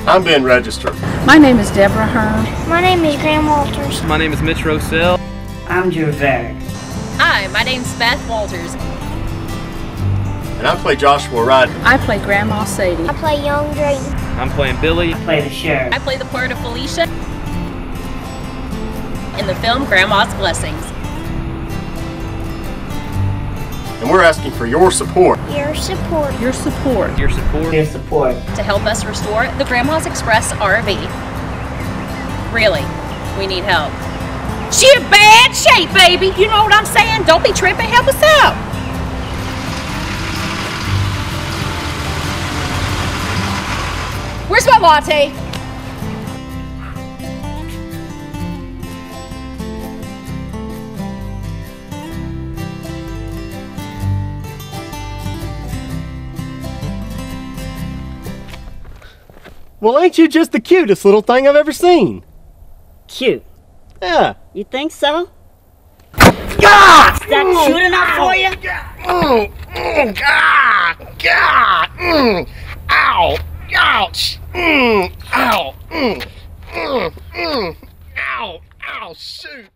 I'm Ben Register. My name is Deborah Hearn. My name is Graham Walters. My name is Mitch Rossell. I'm Javert. Hi, my name's Beth Walters. And I play Joshua Wright. I play Grandma Sadie. I play Young Dream. I'm playing Billy. I play the sheriff. I play the part of Felicia in the film Grandma's Blessings. And we're asking for your support. Your support. Your support. Your support. Your support. To help us restore the Grandma's Express RV. Really, we need help. She in bad shape, baby. You know what I'm saying? Don't be tripping. Help us out. Where's my latte? Well, ain't you just the cutest little thing I've ever seen? Cute. Yeah. You think so? God! Is that cute enough for you? God! Ow! Ouch! Ow! Ow! Ow! Shoot!